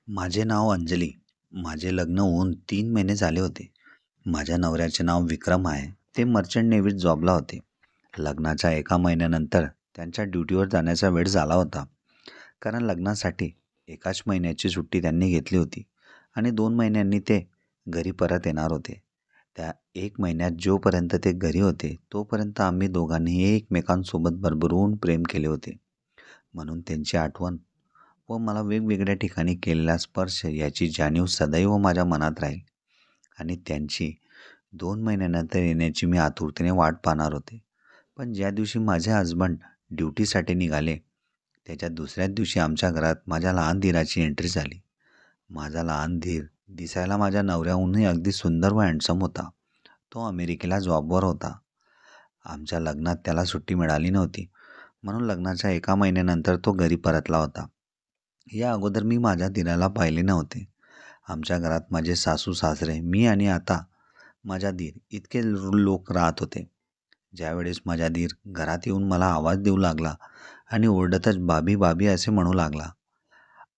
माझे नाव अंजली. माझे लग्न होऊन 3 महिने झाले होते. माझ्या नवऱ्याचे नाव विक्रम आहे. ते मर्चंट नेव्हीत जॉबला होते. लग्नाच्या 1 महिन्यानंतर त्यांच्या ड्युटीवर जाण्याचा वेळ झाला होता. कारण लग्नासाठी 1 महिन्याची सुट्टी त्यांनी घेतली होती आणि 2 महिन्यांनी ते घरी परत येणार होते. त्या 1 महिन्यात जोपर्यंत ते घरी होते तोपर्यंत आम्ही दोघांनी एकमेकांसोबत भरभरून प्रेम केले होते. म्हणून त्यांची आठवण व मला वेगवेगळ्या ठिकाणी केलेला स्पर्श याची जाणीव सदैव माझ्या मनात राहील. आणि त्यांची 2 महिन्यानंतर येण्याची मी आतुरतेने वाट पाहणार होते. पण ज्या दिवशी माझे हजबंड ड्युटीसाठी निघाले त्याच्या दुसऱ्याच दिवशी आमच्या घरात माझ्या लहान धीराची एंट्री झाली. माझा लहान धीर दिसायला माझ्या नवऱ्याहूनही अगदी सुंदर व हँडसम होता. तो अमेरिकेला जॉबवर होता. आमच्या लग्नात त्याला सुट्टी मिळाली नव्हती, म्हणून लग्नाच्या 1 महिन्यानंतर तो घरी परतला होता. या अगोदर मी माझ्या धीराला पाहिले नव्हते. आमच्या घरात माझे सासू सासरे, मी आणि आता माझा धीर इतके लोक राहत होते. ज्यावेळेस माझा धीर घरात येऊन मला आवाज देऊ लागला आणि ओरडतच बाबी बाबी असे म्हणू लागला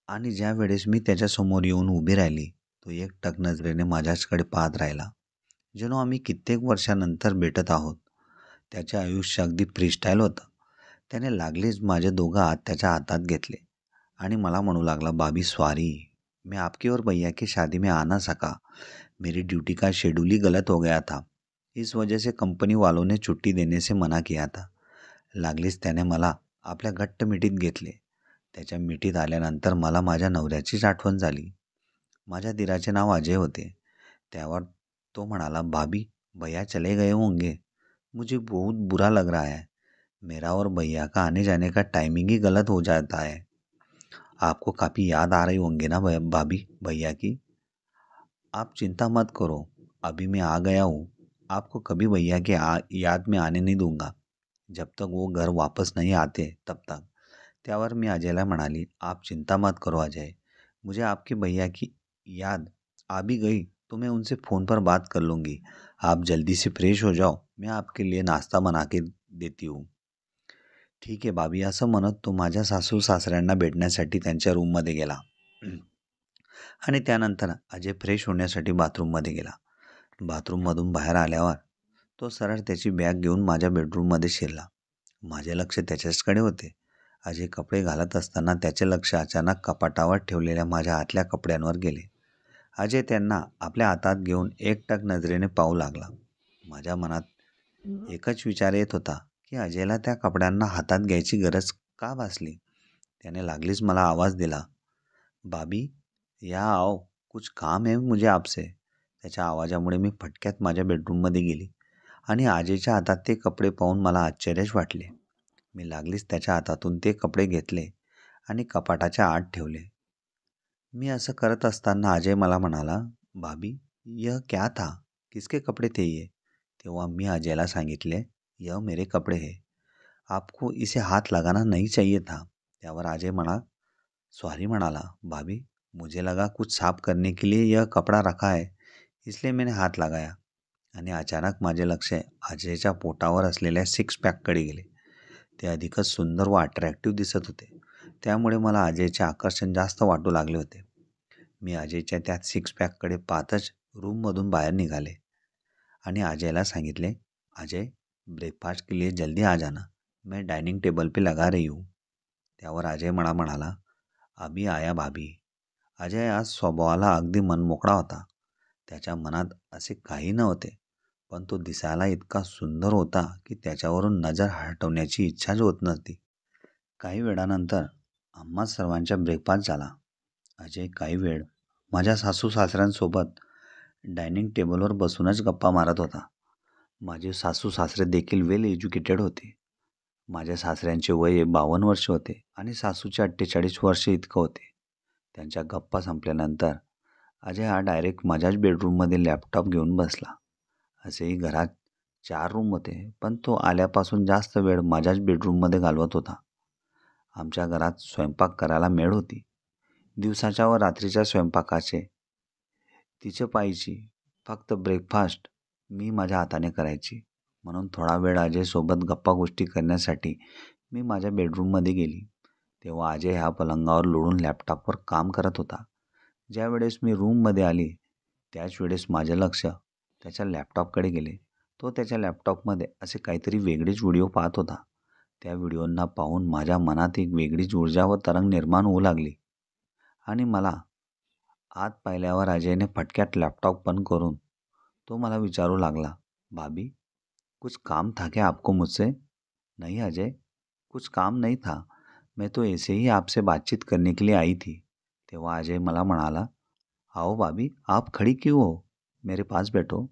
आणि ज्यावेळेस मी त्याच्यासमोर येऊन उभी राहिली तो एकटक नजरेने माझ्याचकडे पाहत राहिला, जणू आम्ही कित्येक वर्षानंतर भेटत आहोत. त्याचे आयुष्य अगदी फ्रीस्टाईल होतं. त्याने लागलीच माझे दोघं हात त्याच्या हातात घेतले आणि मला म्हणू लागला, बाबी सॉरी, मैं आपकी और भैया की शादी में आ ना सका. मेरी ड्यूटी का शेड्यूल ही गलत हो गया था. इस वजह से कंपनी वालों ने छुट्टी देने से मना किया था. लागलीच त्याने मला आपल्या घट्ट मिठीत घेतले. त्याच्या मिठीत आल्यानंतर मला माझ्या नवऱ्याचीच आठवण झाली. माझ्या धीराचे नाव अजय होते. त्यावर तो म्हणाला, भाभी भैया चले गए होंगे. मुझे बहुत बुरा लग रहा है. मेरा और भैया का आने जाने का टाइमिंग ही गलत हो जाता है. आपको काफ़ी याद आ रही होंगी ना भाभी भैया की. आप चिंता मत करो, अभी मैं आ गया हूँ. आपको कभी भैया की याद में आने नहीं दूंगा जब तक वो घर वापस नहीं आते तब तक. त्यावर मी अजयला म्हणाली, आप चिंता मत करो अजय, मुझे आपके भैया की याद आ भी गई तो मैं उनसे फ़ोन पर बात कर लूँगी. आप जल्दी से फ्रेश हो जाओ, मैं आपके लिए नाश्ता बना के देती हूँ. ठीक आहे भाभी, असं म्हणत तो माझ्या सासू सासऱ्यांना भेटण्यासाठी त्यांच्या रूममध्ये गेला. आणि त्यानंतर अजय फ्रेश होण्यासाठी बाथरूममध्ये गेला. बाथरूममधून बाहेर आल्यावर तो सरळ त्याची बॅग घेऊन माझ्या बेडरूममध्ये शिरला. माझे लक्ष त्याच्याचकडे होते. अजय कपडे घालत असताना त्याचे लक्ष अचानक कपाटावर ठेवलेल्या माझ्या आतल्या कपड्यांवर गेले. अजय त्यांना आपल्या हातात घेऊन एकटक नजरेने पाहू लागला. माझ्या मनात एकच विचार येत होता की अजयला त्या कपड्यांना हातात घ्यायची गरज का भासली. त्याने लागलीच मला आवाज दिला, भाभी या आओ, कुछ काम है मुझे आपसे. त्याच्या आवाजामुळे मी फटक्यात माझ्या बेडरूममध्ये गेली आणि अजयच्या हातात ते कपडे पाहून मला आश्चर्यच वाटले. मी लागलीच त्याच्या हातातून ते कपडे घेतले आणि कपाटाच्या आत ठेवले. मी असं करत असताना अजय मला म्हणाला, भाभी यह क्या था, किसके कपडे थे ये. तेव्हा मी अजयला सांगितले, यह मेरे कपडे है, आपको इसे हाथ लगाना नहीं चाहिए था. त्यावर अजय सॉरी म्हणाला, भाभी मुझे लगा कुछ साफ करने के लिए यह कपड़ा रखा है इसलिए मैंने हात लगाया. आणि अचानक माझे लक्ष अजयच्या पोटावर असलेल्या सिक्स पॅककडे गेले. ते अधिकच सुंदर व अट्रॅक्टिव्ह दिसत होते. त्यामुळे मला अजयचे आकर्षण जास्त वाटू लागले होते. मी अजयच्या त्या सिक्स पॅककडे पाहतच रूममधून बाहेर निघाले आणि अजयला सांगितले, अजय ब्रेकफास्ट के लिए जल्दी आ जाना, मैं डायनिंग टेबल पे लगा रही हूँ. त्यावर अजय मला म्हणाला, अभी आया भाभी. अजय आज स्वभावाला अगदी मनमोकळा होता. त्याच्या मनात असे काही नव्हते, पण तो दिसायला इतका सुंदर होता की त्याच्यावरून नजर हटवण्याची इच्छाच होत नव्हती. काही वेळानंतर आम्हा सर्वांचा ब्रेकफास्ट झाला. अजय काही वेळ माझ्या सासू सासऱ्यांसोबत डायनिंग टेबलवर बसूनच गप्पा मारत होता. माझे सासू सासरे देखील वेल एज्युकेटेड होते. माझ्या सासऱ्यांचे वय 52 वर्ष होते आणि सासूचे 48 वर्ष इतकं होते. त्यांच्या गप्पा संपल्यानंतर अजय हा डायरेक्ट माझ्याच बेडरूममध्ये लॅपटॉप घेऊन बसला. असेही घरात 4 रूम होते, पण तो आल्यापासून जास्त वेळ माझ्याच बेडरूममध्ये घालवत होता. आमच्या घरात स्वयंपाक करायला मेड होती. दिवसाच्या व रात्रीच्या स्वयंपाकाचे तिचे पाहिजे. फक्त ब्रेकफास्ट मी माझ्या हाताने करायची. म्हणून थोडा वेळ अजयसोबत गप्पा गोष्टी करण्यासाठी मी माझ्या बेडरूममध्ये गेली. तेव्हा अजय ह्या पलंगावर लोळून लॅपटॉपवर काम करत होता. ज्यावेळेस मी रूममध्ये आली त्याच वेळेस माझं लक्ष त्याच्या लॅपटॉपकडे गेले. तो त्याच्या लॅपटॉपमध्ये असे काहीतरी वेगळेच व्हिडिओ पाहत होता. त्या व्हिडिओंना पाहून माझ्या मनात एक वेगळीच ऊर्जा व तरंग निर्माण होऊ लागली आणि मला आत पाहिल्यावर अजयने फटक्यात लॅपटॉप बंद करून तो मला विचारू लागला, "भाभी, कुछ काम था क्या आपको मुझसे?" "नहीं अजय, कुछ काम नहीं था. मैं तो ऐसे ही आपसे बातचीत करने के लिए आई थी." तेव्हा अजय मला म्हणाला, "आओ भाभी, आप खड़ी क्यों हो? मेरे पास बैठो."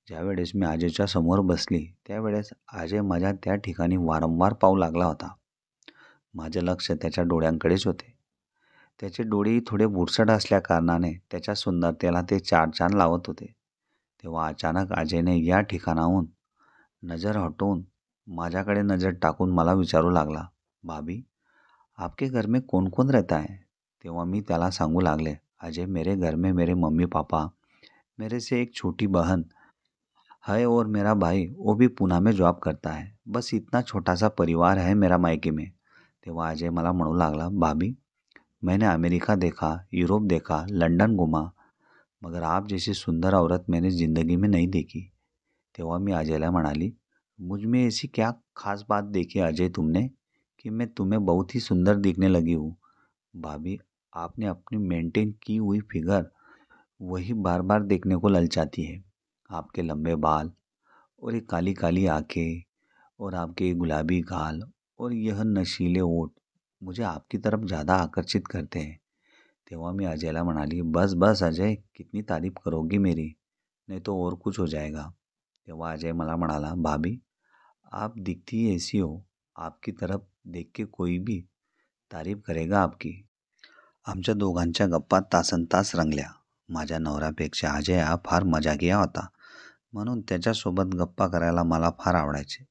ज्यावेळेस मी अजयच्या समोर बसली त्यावेळेस अजय माझ्या त्या ठिकाणी वारंवार पाहू लागला होता. माझे लक्ष त्याच्या डोळ्यांकडेच होते. त्याचे डोळेही थोडे बुरसट असल्याकारणाने त्याच्या सुंदरतेला ते चार लावत होते. तेव्हा अचानक अजयने या ठिकाणाहून नजर हटवून माझ्याकडे नजर टाकून मला विचारू लागला, "भाभी, आपके घर में कौन कौन रहता है?" तेव्हा मी त्याला सांगू लागले, "अजय, मेरे घर में मेरे मम्मी पापा, मेरे से एक छोटी बहन है और मेरा भाई वो भी पूना में जॉब करता है. बस इतना छोटा सा परिवार है मेरा मायके में." तेव्हा अजय मला म्हणू लागला, "भाभी, मैंने अमेरिका देखा, यूरोप देखा, लंदन घूमा, मगर आप जैसी सुंदर औरत मैंने ज़िंदगी में नहीं देखी." तेव्हा मी अजयला म्हणाली, "मुझ में ऐसी क्या खास बात देखी अजय तुमने कि मैं तुम्हें बहुत ही सुंदर दिखने लगी हूँ? भाभी, आपने अपनी मेंटेन की हुई फिगर वही बार बार देखने को ललचाती है. आपके लंबे बाल और ये काली काली आंखें और आपके ये गुलाबी गाल और यह नशीले होठ मुझे आपकी तरफ ज़्यादा आकर्षित करते हैं." तेव्हा मी अजयला म्हणाली, "बस बस अजय, कितनी तारीफ करोगी मेरी, नहीं तो और कुछ हो जाएगा." तेव्हा अजय मला म्हणाला, "भाभी, आप दिखती ही ऐसी हो, आपकी तरफ देख के कोई भी तारीफ करेगा आपकी." आमच्या दोघांच्या गप्पा तासनतास रंगल्या. माझ्या नवऱ्यापेक्षा अजय हा फार मजाकीया होता, म्हणून त्याच्यासोबत गप्पा करायला मला फार आवडायचे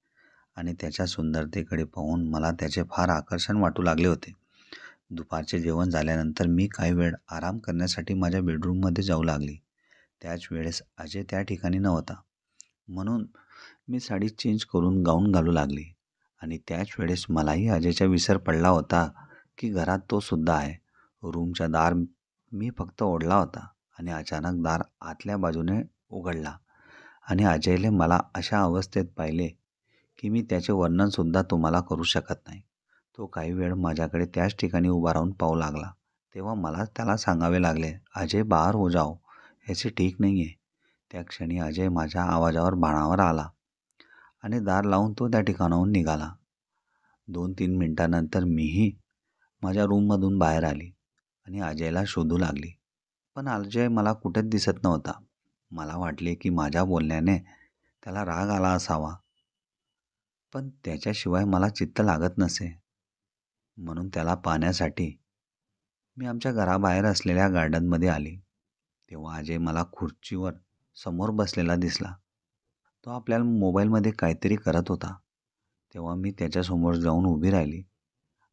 आणि त्याच्या सुंदरतेकडे पाहून मला त्याचे फार आकर्षण वाटू लागले होते. दुपारचे जेवण झाल्यानंतर मी काही वेळ आराम करण्यासाठी माझ्या बेडरूममध्ये जाऊ लागली. त्याच वेळेस अजय त्या ठिकाणी नव्हता, म्हणून मी साडी चेंज करून गाऊन घालू लागली आणि त्याच वेळेस मलाही अजयचा विसर पडला होता की घरात तो सुद्धा आहे. रूमचा दार मी फक्त ओढला होता आणि अचानक दार आतल्या बाजूने उघडला आणि अजयने मला अशा अवस्थेत पाहिले की मी त्याचे वर्णनसुद्धा तुम्हाला करू शकत नाही. तो काही वेळ माझ्याकडे त्याच ठिकाणी उभा राहून पाहू लागला. तेव्हा मला त्याला सांगावे लागले, "अजय, बाहर हो जाओ, ऐसे ठीक नाही आहे." त्या क्षणी अजय माझ्या आवाजावर भानावर आला आणि दार लावून तो त्या ठिकाणाहून निघाला. 2-3 मिनिटानंतर मीही माझ्या रूममधून बाहेर आली आणि अजयला शोधू लागली. पण अजय मला कुठेच दिसत नव्हता. मला वाटले की माझ्या बोलण्याने त्याला राग आला असावा, पण त्याच्याशिवाय मला चित्त लागत नसे. म्हणून त्याला पाहण्यासाठी मी आमच्या घराबाहेर असलेल्या गार्डनमध्ये आली. तेव्हा अजय मला खुर्चीवर समोर बसलेला दिसला. तो आपल्या मोबाईलमध्ये काहीतरी करत होता. तेव्हा मी त्याच्यासमोर जाऊन उभी राहिली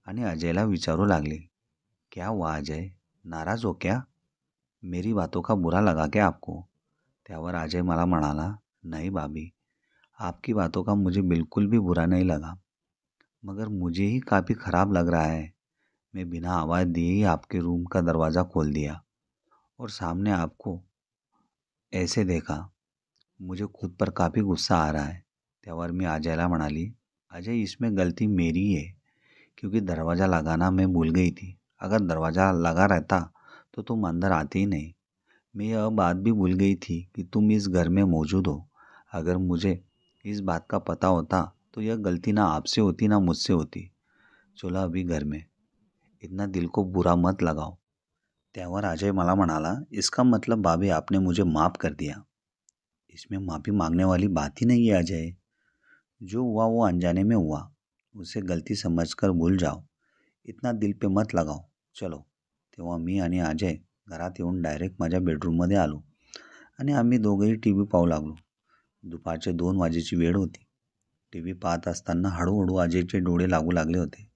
आणि अजयला विचारू लागले, "क्या हुआ अजय? नाराज हो क्या? मेरी बातों का बुरा लगा क्या आपको?" त्यावर अजय मला म्हणाला, "नहीं भाभी, आपकी बातों का मुझे बिल्कुल भी बुरा नहीं लगा, मगर मुझे ही काफ़ी ख़राब लग रहा है. मैं बिना आवाज़ दिए ही आपके रूम का दरवाज़ा खोल दिया और सामने आपको ऐसे देखा. मुझे खुद पर काफ़ी गुस्सा आ रहा है." त्यावर मी अजयला म्हणाली, "अजय, इसमें गलती मेरी ही है, क्योंकि दरवाज़ा लगाना मैं भूल गई थी. अगर दरवाज़ा लगा रहता तो तुम अंदर आती ही नहीं. मैं यह बात भी भूल गई थी कि तुम इस घर में मौजूद हो. अगर मुझे इस बात का पता होता तो यह गलती ना आपसे होती ना मुझसे होती. चलो अभी घर में. इतना दिल को बुरा मत लगाओ." त्यावर अजय मला म्हणाला, "इसका मतलब भाभी आपने मुझे माफ़ कर दिया. इसमें माफ़ी मांगने वाली बात ही नहीं है अजय. जो हुआ वो अनजाने में हुआ. उसे गलती समझकर भूल जाओ. इतना दिल पे मत लगाओ. चलो." तेव्हा मी आणि अजय घरात येऊन डायरेक्ट माझ्या बेडरूममध्ये आलो आणि आम्ही दोघंही टी व्ही पाहू लागलो. दुपारचे 2 वाजेची वेळ होती. टी व्ही पाहत असताना हळूहळू अजयचे डोळे लागू लागले होते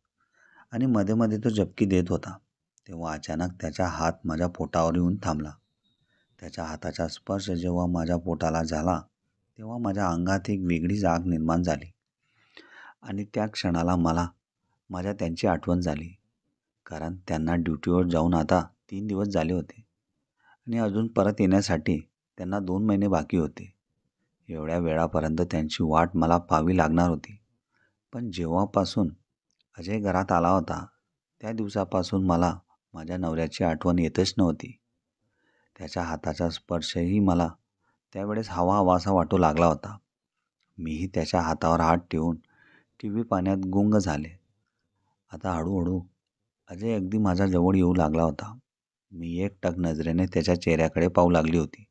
आणि मध्ये मध्ये तो झपकी देत होता. तेव्हा अचानक त्याचा हात माझ्या पोटावर येऊन थांबला. त्याच्या हाताचा स्पर्श जेव्हा माझ्या पोटाला झाला तेव्हा माझ्या अंगात एक वेगळीच आग निर्माण झाली आणि त्या क्षणाला मला त्यांची आठवण झाली. कारण त्यांना ड्युटीवर जाऊन आता 3 दिवस झाले होते. आणि अजून परत येण्यासाठी त्यांना 2 महिने बाकी होते. एवढ्या वेळापर्यंत त्यांची वाट मला पाहावी लागणार होती. पण जेव्हापासून अजय घरात आला होता, त्या दिवसापासून मला माझ्या नवऱ्याची आठवण येतच नव्हती. त्याच्या हाताचा स्पर्शही मला त्यावेळेस हवा-हवासा वाटू लागला होता. मीही त्याच्या हातावर हात ठेवून टीव्ही पाहण्यात गुंग झाले. आता हळूहळू अजय अगदी माझ्या जवळ येऊ लागला होता. मी एकटक नजरेने त्याच्या चेहऱ्याकडे पाहू लागली होती.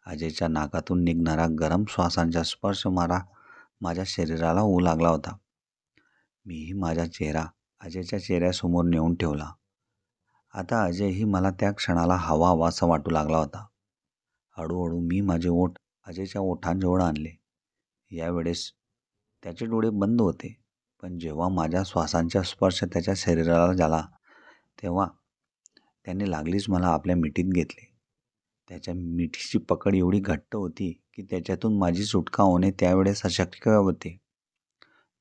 अजयच्या नाकातून निघणारा गरम श्वासांचा स्पर्श माझ्या शरीराला होऊ लागला होता. मीही माझा चेहरा अजयच्या चेहऱ्यासमोर नेऊन ठेवला. आता अजयही मला त्या क्षणाला हवा-हवासा वाटू लागला होता. हळूहळू मी माझे ओठ अजयच्या ओठांजवळ आणले. यावेळेस त्याचे डोळे बंद होते. पण जेव्हा माझ्या श्वासांचा स्पर्श त्याच्या शरीराला झाला, तेव्हा त्याने लागलीच मला आपल्या मिठीत घेतले. त्याच्या मिठीची पकड एवढी घट्ट होती की त्याच्यातून माझी सुटका होणे त्यावेळेस अशक्य होते.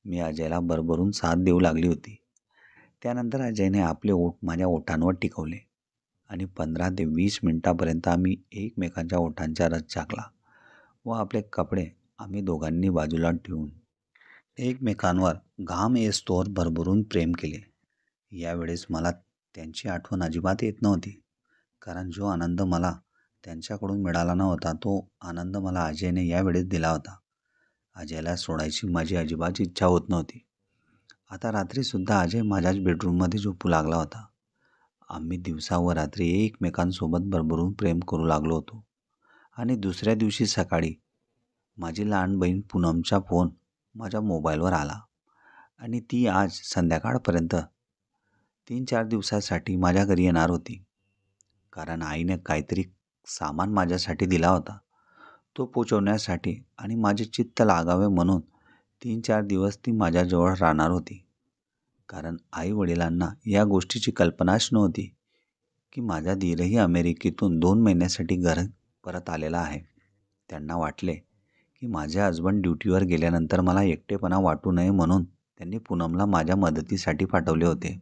मी अजयला भरभरून साथ देऊ लागली होती. त्यानंतर अजयने आपले ओठ माझ्या ओठांवर टिकवले आणि 15 ते 20 मिनिटापर्यंत आम्ही एकमेकांच्या ओठांचा रस चाखला व आपले कपडे आम्ही दोघांनी बाजूला ठेवून एकमेकांवर घाम येस्तोवर भरभरून प्रेम केले. यावेळेस मला त्यांची आठवण अजिबात येत नव्हती, कारण जो आनंद मला त्यांच्याकडून मिळाला नव्हता, तो आनंद मला अजयने यावेळेस दिला होता. अजयला सोडायची माझी अजिबात इच्छा होत नव्हती. आता रात्रीसुद्धा अजय माझ्याच बेडरूममध्ये झोपू लागला होता. आम्ही दिवसा व रात्री एकमेकांसोबत भरभरून प्रेम करू लागलो होतो. आणि दुसऱ्या दिवशी सकाळी माझी लहान बहीण पूनमचा फोन माझ्या मोबाईलवर आला आणि ती आज संध्याकाळपर्यंत 3-4 दिवसासाठी माझ्या घरी येणार होती. कारण आईने काहीतरी सामान माझ्यासाठी दिला होता. तो पोचवण्यासाठी आणि माझे चित्त लागावे म्हणून 3-4 दिवस ती माझ्याजवळ राहणार होती. कारण आई-वडिलांना या गोष्टीची कल्पनाच नव्हती की माझा दीरही अमेरिकेतून 2 महिन्यासाठी घरी परत आलेला आहे. त्यांना वाटले की माझे हसबंड ड्युटीवर गेल्यानंतर मला एकटेपणा वाटू नये म्हणून त्यांनी पूनमला माझ्या मदतीसाठी पाठवले होते.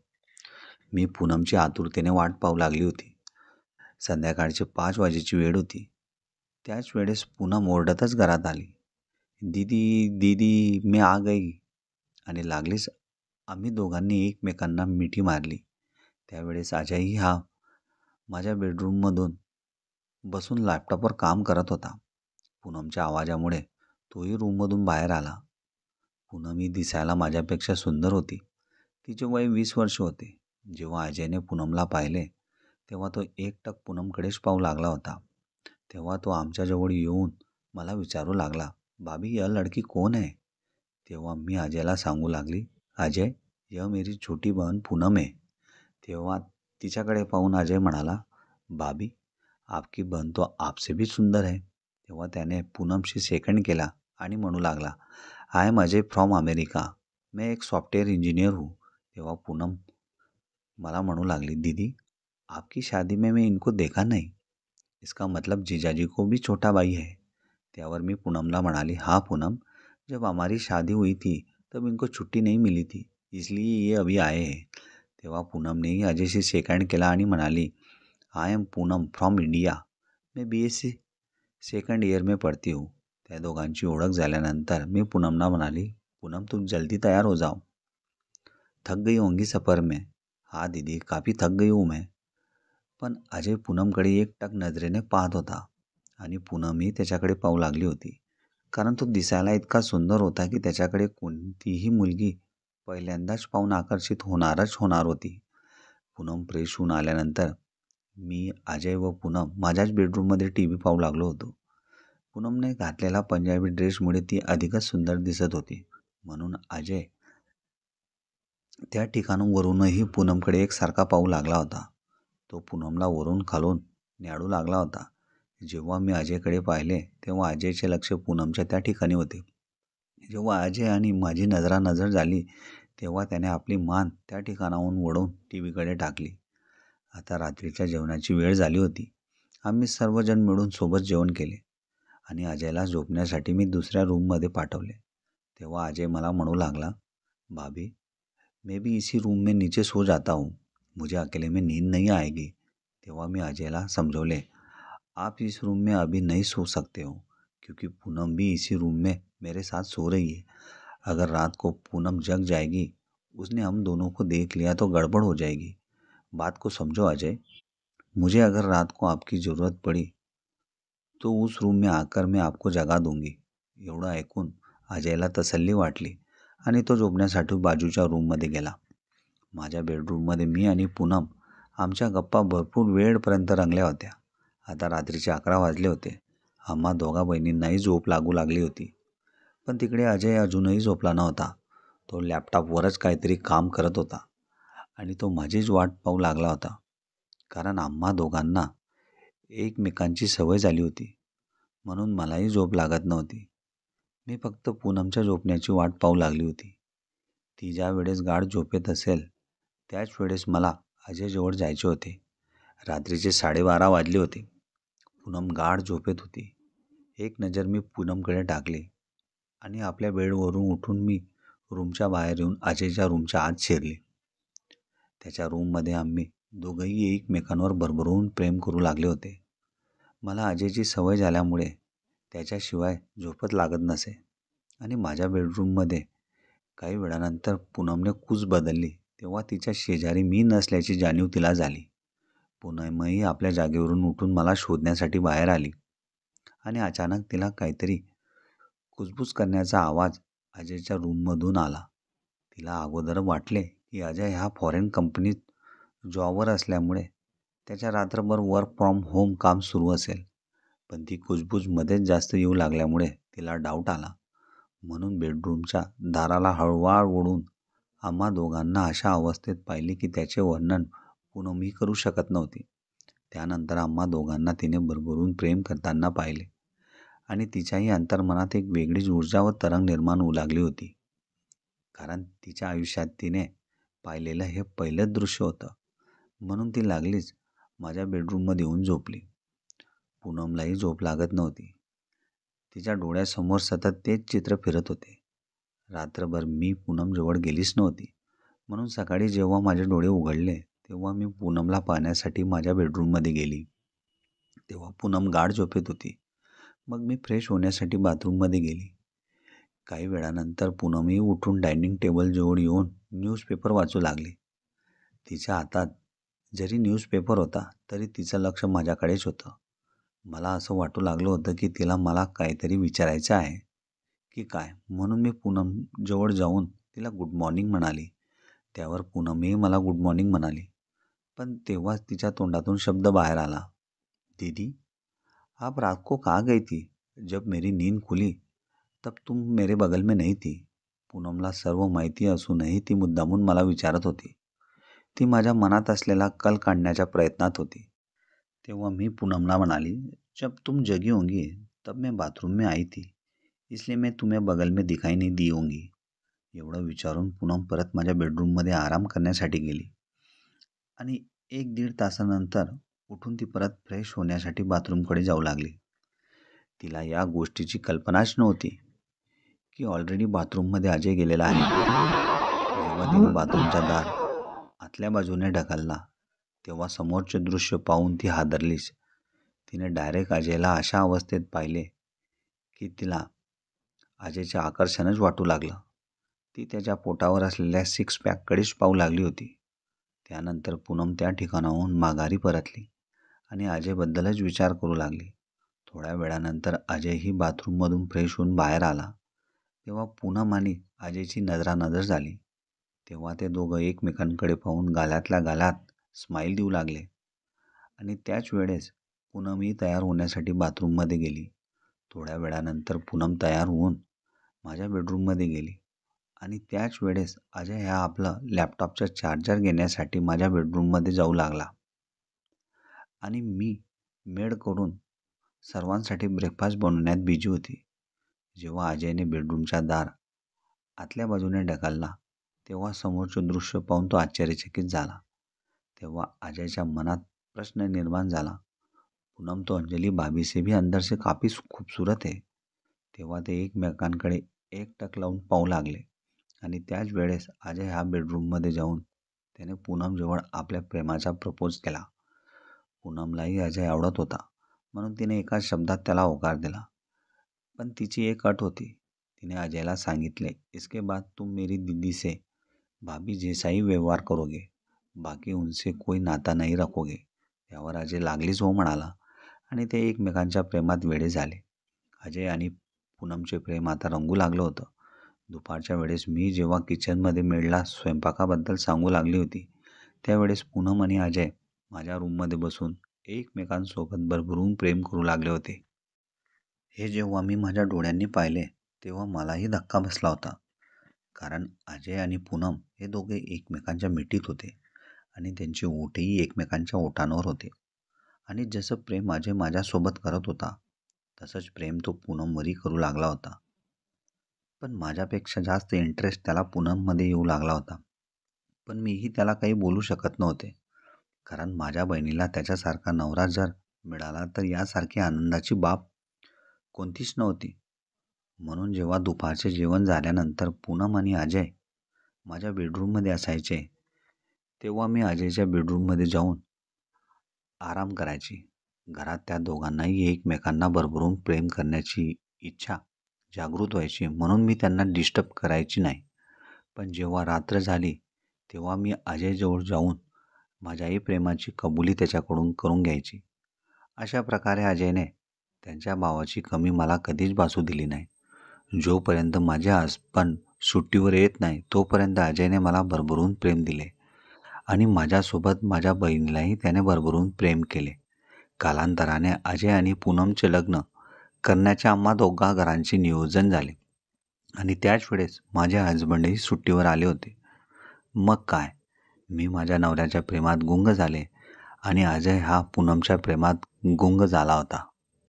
मी पूनमची आतुरतेने वाट पाहू लागली होती. संध्याकाळचे 5 वाजेची वेळ होती. त्याच वेळेस पूनम ओरडतच घरात आली. दीदी दीदी मी आ गई. आणि लागलीच आम्ही दोघांनी एकमेकांना मिठी मारली. त्यावेळेस अजयही माझ्या बेडरूममधून बसून लॅपटॉपवर काम करत होता. पूनमच्या आवाजामुळे तोही रूममधून बाहेर आला. पूनम ही दिसायला माझ्यापेक्षा सुंदर होती. तिचे वय 20 वर्ष होते. जेव्हा अजयने पूनमला पाहिले तेव्हा तो एकटक पूनमकडेच पाहू लागला होता. तेव्हा तो आमच्याजवळ येऊन मला विचारू लागला, भाभी यह लड़की कौन है? तेव्हा मी अजयला सांगू लागली, अजय यह मेरी छोटी बहन पूनम है. तेव्हा तिच्याकडे पाहून अजय म्हणाला, भाभी आपकी बहन तो आपसे भी सुंदर है. तेव्हा त्याने पूनमशी सेकंड केला आणि म्हणू लागला, I am Ajay from America. मैं एक सॉफ्टवेयर इंजीनियर हूँ. तेव्हा पूनम मला म्हणू लागली, दीदी आपकी शादी में मैं इनको देखा नहीं. इसका मतलब जीजाजी को भी छोटा भाई है. त्यावर मी पूनमला म्हणाली, हाँ पूनम, जब हमारी शादी हुई थी तब इनको छुट्टी नहीं मिली थी, इसलिए ये अभी आए हैं. तेव्हा पूनमनेही अजयशी सेकंड केला आणि म्हणाली, I am Poonam from India. मैं BSc सेकंड ईयर में पढ़ती हूँ. त्या दोघांची ओळख झाल्यानंतर मी पूनमला म्हणाली, पूनम तुम जल्दी तयार हो जाओ, थक गई होंगी सफ़र में. हाँ दीदी काफ़ी थक गई हूँ मैं. पण अजय पूनमकडे एकटक नजरेने पाहत होता आणि पूनमही त्याच्याकडे पाहू लागली होती. कारण तो दिसायला इतका सुंदर होता की त्याच्याकडे कोणतीही मुलगी पहिल्यांदाच पाहून आकर्षित होणार होती. पूनम फ्रेश होऊन आल्यानंतर मी, अजय व पूनम माझ्याच बेडरूममध्ये TV पाहू लागलो होतो. पूनमने घातलेला पंजाबी ड्रेसमुळे ती अधिकच सुंदर दिसत होती. म्हणून अजय त्या ठिकाणावरूनही पूनमकडे एकसारखा पाहू लागला होता. तो पूनमला वरून खालून न्याडू लागला होता. जेव्हा मी अजयकडे पाहिले तेव्हा अजयचे लक्ष पूनमच्या त्या ठिकाणी होते. जेव्हा अजय आणि माझी नजरानजर झाली तेव्हा त्याने आपली मान त्या ठिकाणाहून वळवून TVकडे टाकली. आता रात्रीच्या जेवणाची वेळ झाली होती. आम्ही सर्वजण मिळून सोबत जेवण केले आणि अजयला झोपण्यासाठी मी दुसऱ्या रूममध्ये पाठवले. तेव्हा अजय मला म्हणू लागला, भाभी मैं भी इसी रूम में नीचे सो जाता हूँ, मुझे अकेले में नींद नहीं आएगी. तेव्हा मी अजयला समजवले, आप इस रूम में अभी नहीं सो सकते हो, क्योंकि पूनम भी इसी रूम में मेरे साथ सो रही है। अगर रात को पूनम जग जाएगी, उसने हम दोनों को देख लिया तो गड़बड़ हो जाएगी। बात को समझो अजय। मुझे अगर रात को आपकी ज़रूरत पड़ी तो उस रूम में आकर मैं आपको जगा दूंगी. एवढं ऐकून अजयला तसल्ली वाटली आणि तो झोपण्यासाठी बाजूच्या रूममध्ये गेला. माझ्या बेडरूममध्ये मी आणि पूनम आमच्या गप्पा भरपूर वेळपर्यंत रंगल्या होत्या. आता रात्रीचे 11 वाजले होते. आम्हा दोघा बहिणींनाही झोप लागू लागली होती. पण तिकडे अजय अजूनही झोपला नव्हता. तो लॅपटॉपवरच काहीतरी काम करत होता आणि तो माझीच वाट पाहू लागला होता. कारण आम्हा दोघांना एकमेकांची सवय झाली होती. म्हणून मलाही झोप लागत नव्हती. मी फक्त पूनमच्या झोपण्याची वाट पाहू लागली होती. ती ज्या वेळेस गाढ झोपेत असेल त्याच वेळेस मला अजयजवळ जायचे होते. रात्रीचे 12:30 वाजले होते. पूनम गाढ झोपेत होती. एक नजर मी पूनमकडे टाकली आणि आपल्या बेडवरून उठून मी रूमच्या बाहेर येऊन अजयच्या रूमच्या आत शिरले. त्याच्या रूममध्ये आम्ही दोघंही एकमेकांवर भरभरून प्रेम करू लागले होते. मला अजयची सवय झाल्यामुळे त्याच्याशिवाय झोपच लागत नसे आणि माझ्या बेडरूममध्ये काही वेळानंतर पूनमने कूस बदलली तेव्हा तिच्या शेजारी मी नसल्याची जाणीव तिला झाली. पूनमही आपल्या जागेवरून उठून मला शोधण्यासाठी बाहेर आली आणि अचानक तिला काहीतरी कुजबुज करण्याचा आवाज अजयच्या रूममधून आला. तिला अगोदर वाटले की अजय ह्या फॉरेन कंपनीत जॉबवर असल्यामुळे त्याच्या रात्रभर वर्क फ्रॉम होम काम सुरू असेल. पण ती कुजबुज मध्येच जास्त येऊ लागल्यामुळे तिला डाऊट आला. म्हणून बेडरूमच्या दाराला हळूवार ओढून आम्हा दोघांना अशा अवस्थेत पाहिले की त्याचे वर्णन पूनमही करू शकत नव्हती. त्यानंतर आम्हा दोघांना तिने भरभरून प्रेम करताना पाहिले आणि तिच्याही अंतर्मनात एक वेगळीच ऊर्जा व तरंग निर्माण होऊ लागली होती. कारण तिच्या आयुष्यात तिने पाहिलेलं हे पहिलंच दृश्य होतं. म्हणून ती लागलीच माझ्या बेडरूममध्ये येऊन झोपली. पूनमलाही झोप लागत नव्हती. तिच्या डोळ्यासमोर सतत तेच चित्र फिरत होते. रात्रभर मी पूनमजवळ गेलीच नव्हती. म्हणून सकाळी जेव्हा माझे डोळे उघडले तेव्हा मी पूनमला पाहण्यासाठी माझ्या बेडरूममध्ये गेली. तेव्हा पूनम गाढ झोपेत होती. मग मी फ्रेश होण्यासाठी बाथरूममध्ये गेली. काही वेळानंतर पूनमही उठून डायनिंग टेबलजवळ येऊन न्यूजपेपर वाचू लागली. तिच्या हातात जरी न्यूजपेपर होता तरी तिचं लक्ष माझ्याकडेच होतं. मला असं वाटू लागलं होतं की तिला मला काहीतरी विचारायचं आहे की काय. म्हणून मी पूनमजवळ जाऊन तिला गुड मॉर्निंग म्हणाली. त्यावर पूनमही मला गुड मॉर्निंग म्हणाली. पण तेव्हाच तिच्या तोंडातून शब्द बाहेर आला, दीदी आप रात को कहाँ गई थी? जब मेरी नींद खुली तब तुम मेरे बगल में नहीं थी. पूनमला सर्व माहिती असूनही ती मुद्दामून मला विचारत होती. ती माझ्या मनात असलेला कल काढण्याच्या प्रयत्नात होती. तेव्हा मी पूनमला म्हणाली, जब तुम जगी होंगी तब मैं बाथरूम में आई थी, इसलिए मैं तुम्हें बगल में दिखाई नहीं दी होंगी. एवढं विचारून पूनम परत माझ्या बेडरूममध्ये आराम करण्यासाठी गेली आणि 1-1.5 तासानंतर उठून ती परत फ्रेश होण्यासाठी बाथरूमकडे जाऊ लागली. तिला या गोष्टीची कल्पनाच नव्हती की ऑलरेडी बाथरूममध्ये अजय गेलेला आहे. जेव्हा तिने बाथरूमचा दार आतल्या बाजूने ढकलला तेव्हा समोरचे दृश्य पाहून ती हादरलीच. तिने डायरेक्ट अजयला अशा अवस्थेत पाहिले की तिला अजयचे आकर्षणच वाटू लागलं. ती त्याच्या पोटावर असलेल्या 6 पॅककडेच पाहू लागली होती. त्यानंतर पूनम त्या ठिकाणाहून माघारी परतली आणि अजयबद्दलच विचार करू लागली. थोड्या वेळानंतर अजयही बाथरूममधून फ्रेश होऊन बाहेर आला. तेव्हा पूनम आणि अजयची नजरानजर झाली. तेव्हा ते दोघं एकमेकांकडे पाहून गालातल्या गालात स्माईल देऊ लागले आणि त्याच वेळेस पूनमही तयार होण्यासाठी बाथरूममध्ये गेली. थोड्या वेळानंतर पूनम तयार होऊन माझ्या बेडरूममध्ये गेली आणि त्याच वेळेस अजय हा आपलं लॅपटॉपचा चार्जर घेण्यासाठी माझ्या बेडरूममध्ये जाऊ लागला आणि मी मेडकडून सर्वांसाठी ब्रेकफास्ट बनवण्यात बिझी होती. जेव्हा अजयने बेडरूमचा दार आतल्या बाजूने ढकलला तेव्हा समोरचे दृश्य पाहून तो आश्चर्यचकित झाला. तेव्हा अजयच्या मनात प्रश्न निर्माण झाला, पूनम तो अंजलि भाभी से भी अंदर से काफ़ी खूबसूरत है. तेव्हा ते एकमेकांकडे एकटक लावून पाहू लागले आणि त्याच वेळेस अजय हा बेडरूममध्ये जाऊन त्याने पूनमजवळ आपल्या प्रेमाचा प्रपोज केला. पूनमलाही अजय आवडत होता. म्हणून तिने एका शब्दात त्याला होकार दिला. पण तिची एक अट होती. तिने अजयला सांगितले, इसके बाद तुम मेरी दीदी से भाभी जैसा ही व्यवहार करोगे, बाकी उनसे कोई नाता नाही रखोगे. त्यावर अजय लागलीच हो म्हणाला आणि ते एकमेकांच्या प्रेमात वेडे झाले. अजय आणि पूनमचे प्रेम आता रंगू लागलं होतं. दुपारच्या वेळेस मी जेव्हा किचनमध्ये मेडला स्वयंपाकाबद्दल सांगू लागली होती, त्यावेळेस पूनम आणि अजय माझ्या रूममध्ये बसून एकमेकांसोबत भरभरून प्रेम करू लागले होते. हे जेव्हा मी माझ्या डोळ्यांनी पाहिले, तेव्हा मलाही धक्का बसला होता. कारण अजय आणि पूनम हे दोघे एकमेकांच्या मिठीत होते आणि त्यांचे ओठही एकमेकांच्या ओठांवर होते. आणि जसं प्रेम अजय माझ्यासोबत करत होता, तसंच प्रेम तो पूनमवरही करू लागला होता. पण माझ्यापेक्षा जास्त इंटरेस्ट त्याला पूनममध्ये येऊ लागला होता. पण मीही त्याला काही बोलू शकत नव्हते. कारण माझ्या बहिणीला त्याच्यासारखा नवरा जर मिळाला तर यासारखी आनंदाची बाब कोणतीच नव्हती. म्हणून जेव्हा दुपारचे जेवण झाल्यानंतर पूनम आणि अजय माझ्या बेडरूममध्ये असायचे, तेव्हा मी अजयच्या बेडरूममध्ये जाऊन आराम करायची. घरात त्या दोघांनाही एकमेकांना भरभरून प्रेम करण्याची इच्छा जागृत व्हायची, म्हणून मी त्यांना डिस्टर्ब करायची नाही. पण जेव्हा रात्र झाली, तेव्हा मी अजयजवळ जाऊन माझ्याही प्रेमाची कबुली त्याच्याकडून करून घ्यायची. अशा प्रकारे अजयने त्यांच्या भावाची कमी मला कधीच भासू दिली नाही. जोपर्यंत माझे हसबंड सुट्टीवर येत नाही, तोपर्यंत अजयने मला भरभरून प्रेम दिले आणि माझ्यासोबत माझ्या बहिणीलाही त्याने भरभरून प्रेम केले. कालांतराने अजय आणि पूनमचे लग्न करण्याचे आम्हा दोघा घरांचे नियोजन झाले आणि त्याच वेळेस माझे हजबंडही सुट्टीवर आले होते. मग काय, मी माझ्या नवऱ्याच्या प्रेमात गुंग झाले आणि अजय हा पूनमच्या प्रेमात गुंग झाला होता.